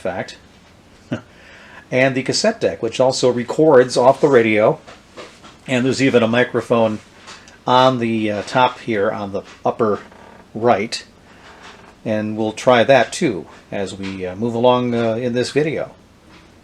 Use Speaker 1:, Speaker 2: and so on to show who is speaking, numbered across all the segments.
Speaker 1: fact. And the cassette deck, which also records off the radio. And there's even a microphone on the top here on the upper right. And we'll try that too as we move along in this video.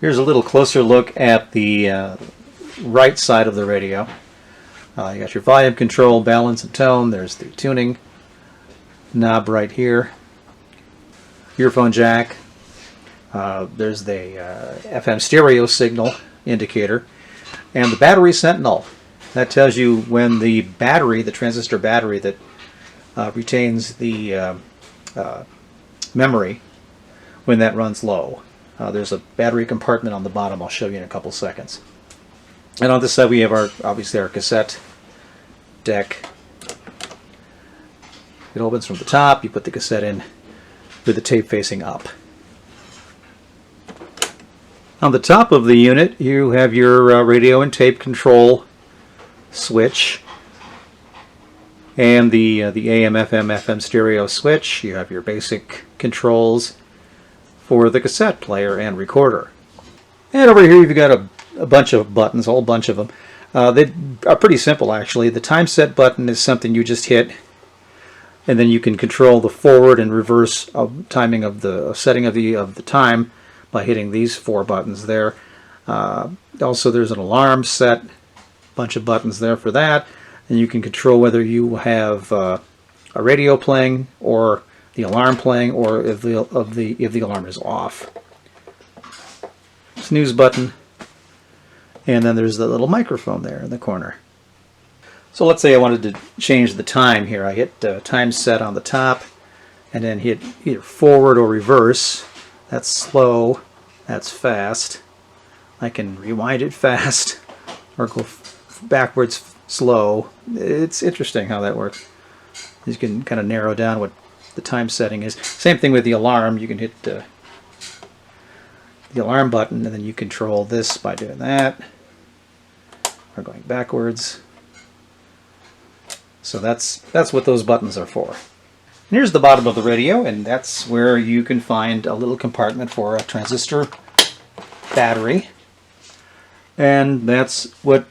Speaker 1: Here's a little closer look at the right side of the radio. You got your volume control, balance and tone. There's the tuning knob right here. Earphone jack. There's the FM stereo signal indicator. And the battery sentinel. That tells you when the battery, the transistor battery that retains the memory, when that runs low. There's a battery compartment on the bottom. I'll show you in a couple seconds. And on this side we have obviously our cassette deck. It opens from the top. You put the cassette in with the tape facing up. On the top of the unit you have your radio and tape control switch and the AM, FM stereo switch. You have your basic controls for the cassette player and recorder. And over here you've got a bunch of buttons, a whole bunch of them. They are pretty simple actually. The time set button is something you just hit, and then you can control the forward and reverse timing of the setting of the time by hitting these 4 buttons there. Also there's an alarm set, bunch of buttons there for that, and you can control whether you have a radio playing or the alarm playing, or if the alarm is off. Snooze button, and then there's the little microphone there in the corner. So let's say I wanted to change the time here. I hit time set on the top and then hit either forward or reverse. That's slow, that's fast. I can rewind it fast or go backwards slow. It's interesting how that works. You can kind of narrow down what the time setting is. Same thing with the alarm. You can hit the alarm button and then you control this by doing that or going backwards. So that's what those buttons are for. And here's the bottom of the radio, and that's where you can find a little compartment for a transistor battery. And that's what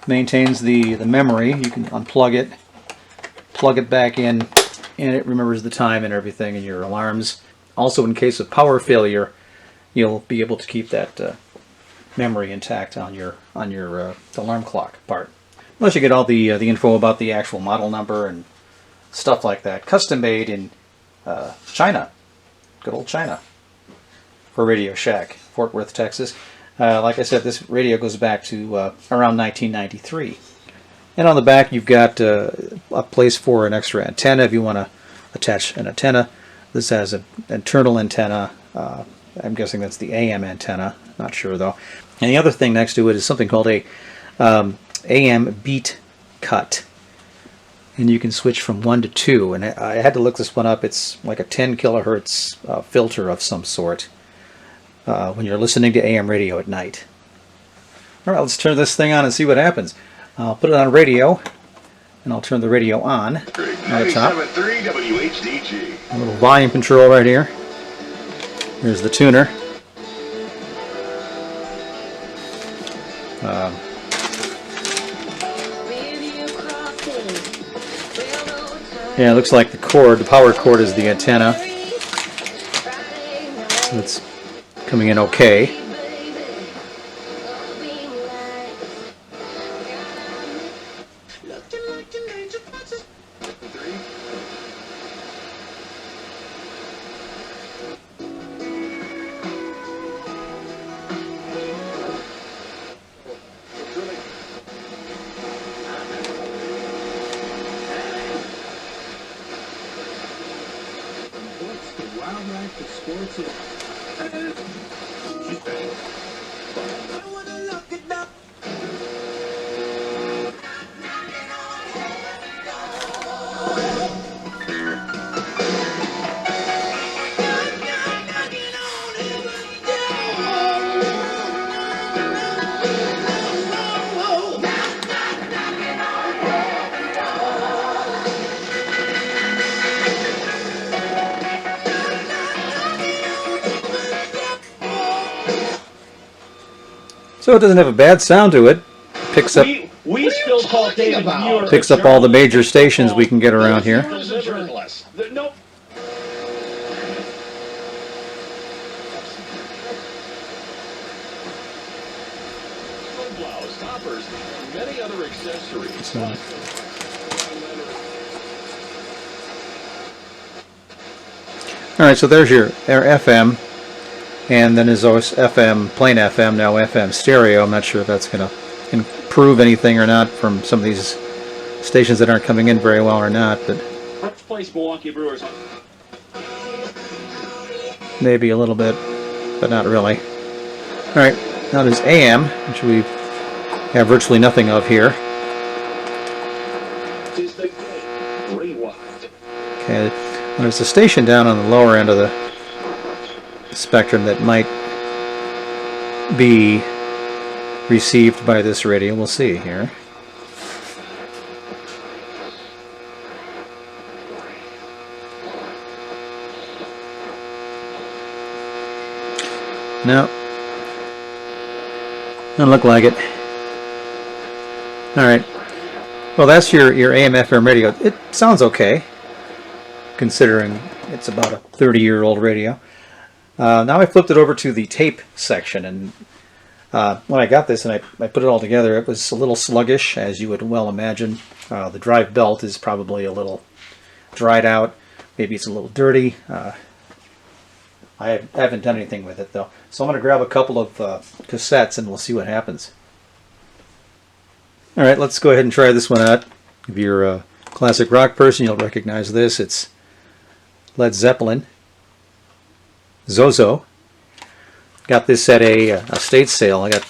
Speaker 1: maintains the memory. You can unplug it, plug it back in, and it remembers the time and everything and your alarms. Also, in case of power failure, you'll be able to keep that memory intact on your alarm clock part. Unless you get all the info about the actual model number and stuff like that. Custom made in China, good old China, for Radio Shack, Fort Worth, Texas. Like I said, this radio goes back to around 1993. And on the back you've got a place for an extra antenna if you want to attach an antenna. This has an internal antenna. I'm guessing that's the AM antenna. Not sure though. And the other thing next to it is something called a AM beat cut. And you can switch from 1 to 2. And I had to look this one up. It's like a 10 kilohertz filter of some sort when you're listening to AM radio at night. All right, let's turn this thing on and see what happens. I'll put it on radio, and I'll turn the radio on the top. A little volume control right here. Here's the tuner. Yeah, it looks like the power cord is the antenna. It's coming in okay. So it doesn't have a bad sound to it. Picks up
Speaker 2: We still call David Muir.
Speaker 1: picks up all the major stations we can get around here.
Speaker 2: Nope. Many other accessories.
Speaker 1: Alright, so there's your FM, and then there's always FM, plain FM, now FM stereo. I'm not sure if that's going to improve anything or not from some of these stations that aren't coming in very well or not, but
Speaker 2: First place Milwaukee Brewers.
Speaker 1: maybe a little bit, but not really. Alright, now there's AM, which we have virtually nothing of here. Okay, there's a station down on the lower end of the spectrum that might be received by this radio. We'll see here. No, doesn't look like it. All right. Well, that's your AM/FM radio. It sounds okay, considering it's about a 30-year-old radio. Now I flipped it over to the tape section, and when I got this and I put it all together, it was a little sluggish, as you would well imagine. The drive belt is probably a little dried out. Maybe it's a little dirty. I haven't done anything with it, though. So I'm going to grab a couple of cassettes, and we'll see what happens. All right, let's go ahead and try this one out. If you're a classic rock person, you'll recognize this. It's Led Zeppelin, Zozo. Got this at a estate sale. I got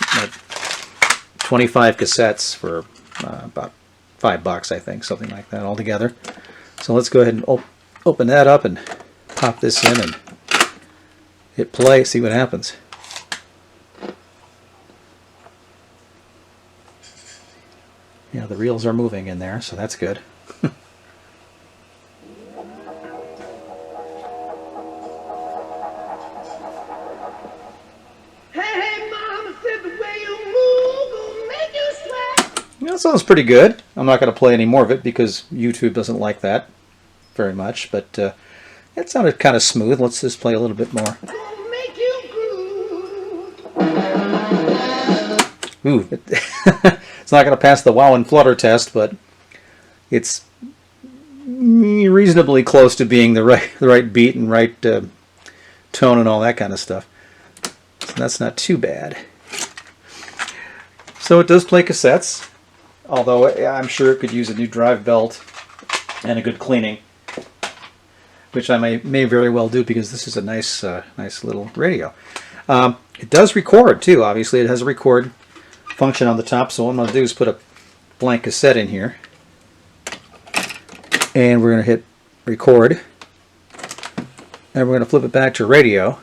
Speaker 1: 25 cassettes for about $5, I think, something like that altogether. So let's go ahead and open that up and pop this in and hit play, see what happens. Yeah, the reels are moving in there, so that's good. That sounds pretty good. I'm not going to play any more of it because YouTube doesn't like that very much, but it sounded kind of smooth. Let's just play a little bit more. Ooh, it's not going to pass the wow and flutter test, but it's reasonably close to being the right beat and right tone and all that kind of stuff. So that's not too bad. So it does play cassettes, although I'm sure it could use a new drive belt and a good cleaning, which I may very well do because this is a nice little radio. It does record too. Obviously, it has a record function on the top. So what I'm going to do is put a blank cassette in here, and we're going to hit record, and we're going to flip it back to radio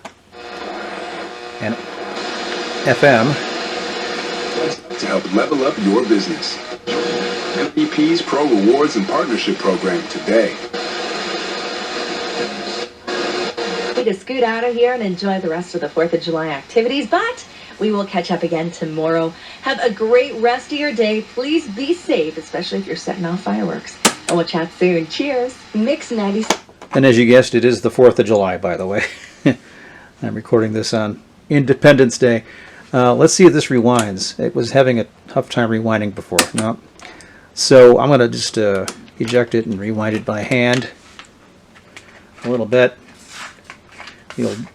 Speaker 1: and FM
Speaker 3: to help level up your business. MVP's Pro Rewards and Partnership Program today.
Speaker 4: To scoot out of here and enjoy the rest of the 4th of July activities, but we will catch up again tomorrow. Have a great rest of your day. Please be safe, especially if you're setting off fireworks. And we'll chat soon. Cheers. Mix 90.
Speaker 1: And as you guessed, it is the 4th of July, by the way. I'm recording this on Independence Day. Let's see if this rewinds. It was having a tough time rewinding before. No. So I'm going to just eject it and rewind it by hand a little bit. The old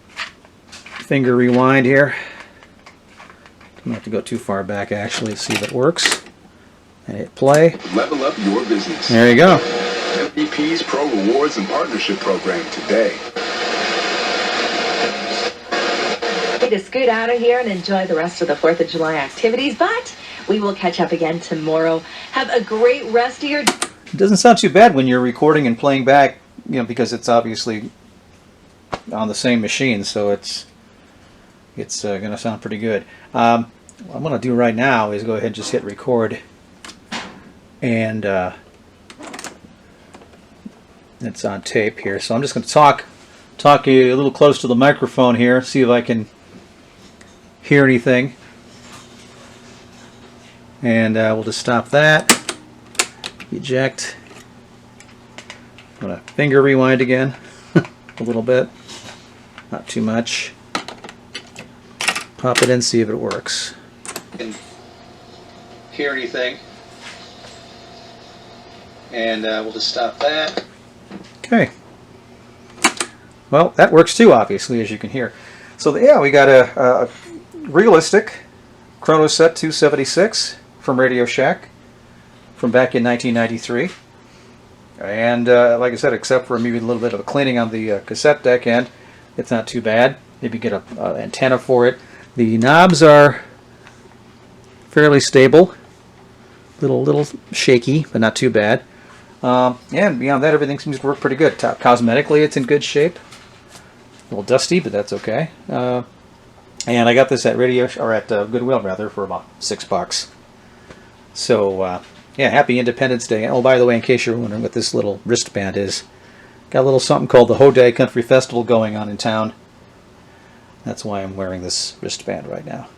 Speaker 1: finger rewind here. Don't have to go too far back actually to see if it works. And hit play.
Speaker 3: Level up your business.
Speaker 1: There you go.
Speaker 3: MVP's Pro Rewards and Partnership Program today.
Speaker 4: To scoot out of here and enjoy the rest of the 4th of July activities, but we will catch up again tomorrow. Have a great rest of your day.
Speaker 1: It doesn't sound too bad when you're recording and playing back, because it's obviously on the same machine, so it's going to sound pretty good. What I'm going to do right now is go ahead and just hit record, and it's on tape here. So I'm just going to talk a little close to the microphone here, see if I can hear anything. And we'll just stop that. Eject. I'm going to finger rewind again a little bit. Not too much. Pop it in, see if it works. Can hear anything. And we'll just stop that. Okay. Well, that works too, obviously, as you can hear. So yeah, we got a realistic Chronosette 276 from Radio Shack from back in 1993. And like I said, except for maybe a little bit of a cleaning on the cassette deck end, it's not too bad. Maybe get an antenna for it. The knobs are fairly stable. Little shaky, but not too bad. And beyond that, everything seems to work pretty good. Cosmetically, it's in good shape. A little dusty, but that's okay. And I got this at Goodwill rather for about $6. So yeah, happy Independence Day. Oh, by the way, in case you're wondering what this little wristband is, got a little something called the Hoday Country Festival going on in town. That's why I'm wearing this wristband right now.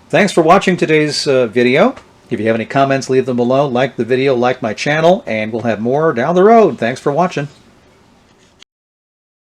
Speaker 1: Thanks for watching today's video. If you have any comments, leave them below. Like the video, like my channel, and we'll have more down the road. Thanks for watching.